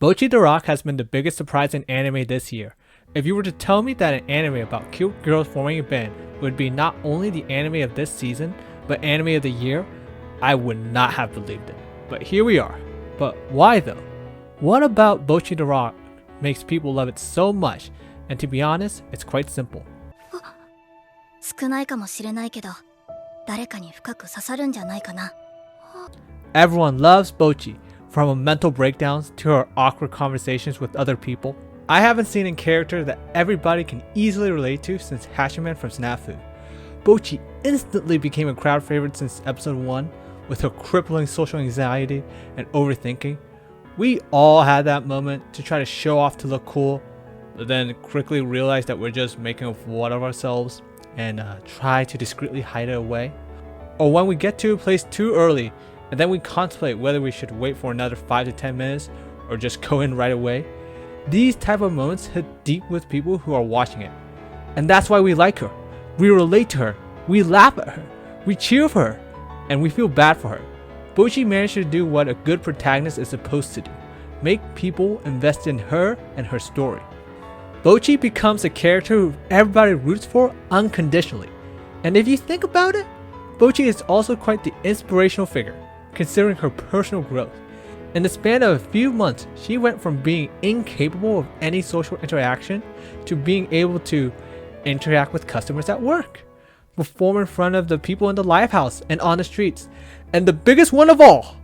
Bocchi the Rock has been the biggest surprise in anime this year. If you were to tell me that an anime about cute girls forming a band would be not only the anime of this season, but anime of the year, I would not have believed it. But here we are. But why though? What about Bocchi the Rock makes people love it so much? And to be honest, it's quite simple. 少ないかもしれないけど、誰かに深く刺さるんじゃないかな。 Everyone loves Bocchi, from her mental breakdowns to her awkward conversations with other people. I haven't seen a character that everybody can easily relate to since Hachiman from Snafu. Bocchi instantly became a crowd favorite since episode 1, with her crippling social anxiety and overthinking. We all had that moment to try to show off to look cool, but then quickly realize that we're just making a fool of ourselves and try to discreetly hide it away. Or when we get to a place too early, and then we contemplate whether we should wait for another 5 to 10 minutes or just go in right away. These type of moments hit deep with people who are watching it. And that's why we like her. We relate to her. We laugh at her. We cheer for her. And we feel bad for her. Bocchi managed to do what a good protagonist is supposed to do. Make people invest in her and her story. Bocchi becomes a character who everybody roots for unconditionally. And if you think about it, Bocchi is also quite the inspirational figure, considering her personal growth. In the span of a few months, she went from being incapable of any social interaction to being able to interact with customers at work, perform in front of the people in the live house and on the streets, and the biggest one of all,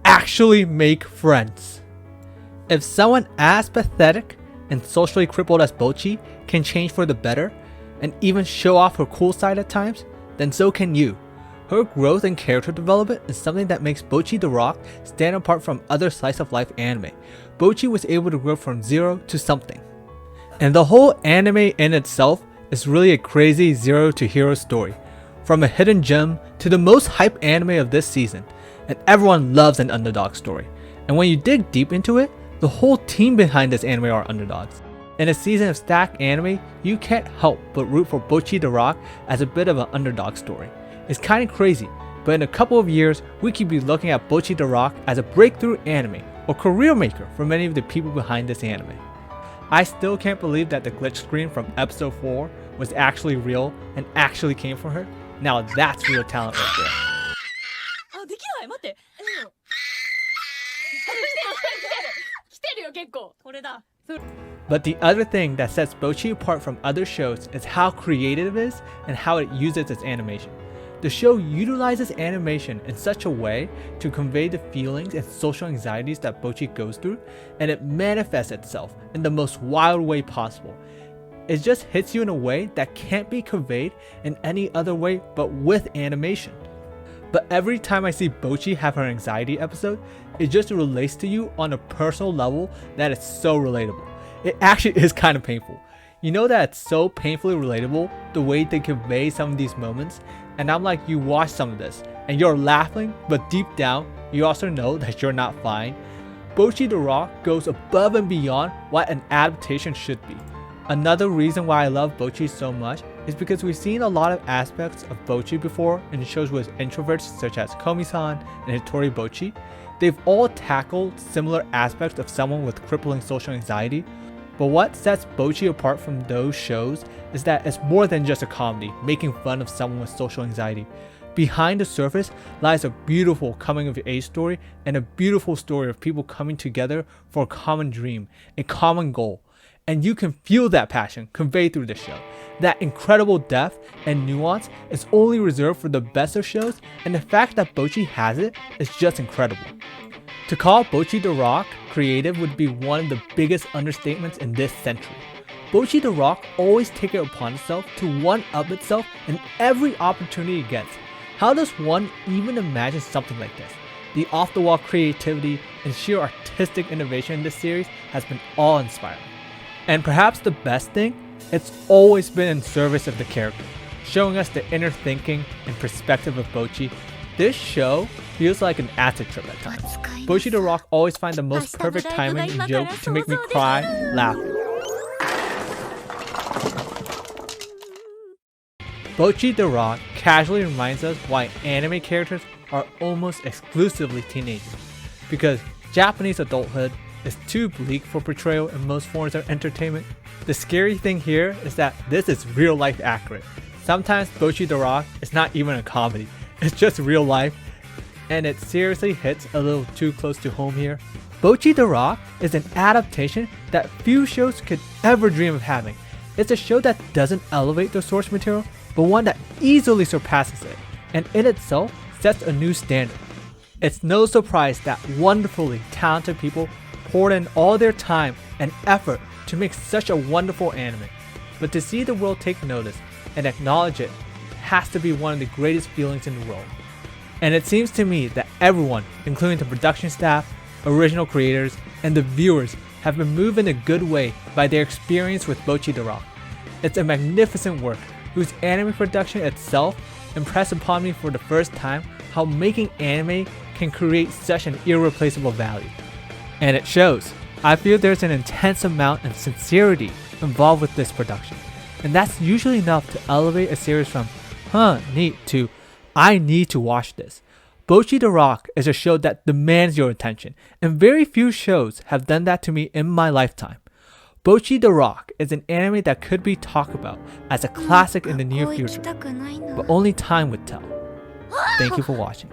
actually make friends. If someone as pathetic and socially crippled as Bocchi can change for the better, and even show off her cool side at times, then so can you. Her growth and character development is something that makes Bocchi the Rock stand apart from other slice of life anime. Bocchi was able to grow from zero to something. And the whole anime in itself is really a crazy zero to hero story. From a hidden gem to the most hyped anime of this season. And everyone loves an underdog story. And when you dig deep into it, the whole team behind this anime are underdogs. In a season of stacked anime, you can't help but root for Bocchi the Rock as a bit of an underdog story. It's kinda crazy, but in a couple of years, we could be looking at Bocchi the Rock as a breakthrough anime or career maker for many of the people behind this anime. I still can't believe that the glitch screen from episode 4 was actually real and actually came from her. Now that's real talent right there. But the other thing that sets Bocchi apart from other shows is how creative it is and how it uses its animation. The show utilizes animation in such a way to convey the feelings and social anxieties that Bocchi goes through, and it manifests itself in the most wild way possible. It just hits you in a way that can't be conveyed in any other way but with animation. But every time I see Bocchi have her anxiety episode, it just relates to you on a personal level that is so relatable. It actually is kind of painful. You know that it's so painfully relatable the way they convey some of these moments, and I'm like, you watch some of this and you're laughing, but deep down you also know that you're not fine. Bocchi the Rock goes above and beyond what an adaptation should be. Another reason why I love Bocchi so much is because we've seen a lot of aspects of Bocchi before in shows with introverts such as Komi-san and Hitori Bocchi. They've all tackled similar aspects of someone with crippling social anxiety. But what sets Bocchi apart from those shows is that it's more than just a comedy making fun of someone with social anxiety. Behind the surface lies a beautiful coming of age story and a beautiful story of people coming together for a common dream, a common goal. And you can feel that passion conveyed through the show. That incredible depth and nuance is only reserved for the best of shows, and the fact that Bocchi has it is just incredible. To call Bocchi the Rock creative would be one of the biggest understatements in this century. Bocchi the Rock always takes it upon itself to one-up itself in every opportunity it gets. How does one even imagine something like this? The off-the-wall creativity and sheer artistic innovation in this series has been awe-inspiring. And perhaps the best thing, it's always been in service of the character, showing us the inner thinking and perspective of Bocchi. This show feels like an acid trip at times. Bocchi the Rock always finds the most perfect timing and joke to make me cry, laughing. Bocchi the Rock casually reminds us why anime characters are almost exclusively teenagers. Because Japanese adulthood, is too bleak for portrayal in most forms of entertainment. The scary thing here is that this is real life accurate. Sometimes Bocchi the Rock is not even a comedy, it's just real life, and it seriously hits a little too close to home here. Bocchi the Rock is an adaptation that few shows could ever dream of having. It's a show that doesn't elevate the source material, but one that easily surpasses it, and in itself sets a new standard. It's no surprise that wonderfully talented people poured in all their time and effort to make such a wonderful anime. But to see the world take notice and acknowledge it has to be one of the greatest feelings in the world. And it seems to me that everyone, including the production staff, original creators, and the viewers, have been moved in a good way by their experience with Bocchi the Rock. It's a magnificent work whose anime production itself impressed upon me for the first time how making anime can create such an irreplaceable value. And it shows. I feel there's an intense amount of sincerity involved with this production, and that's usually enough to elevate a series from neat to I need to watch this. Bocchi the Rock is a show that demands your attention, and very few shows have done that to me in my lifetime. Bocchi the Rock is an anime that could be talked about as a classic in the near future, but only time would tell. Thank you for watching.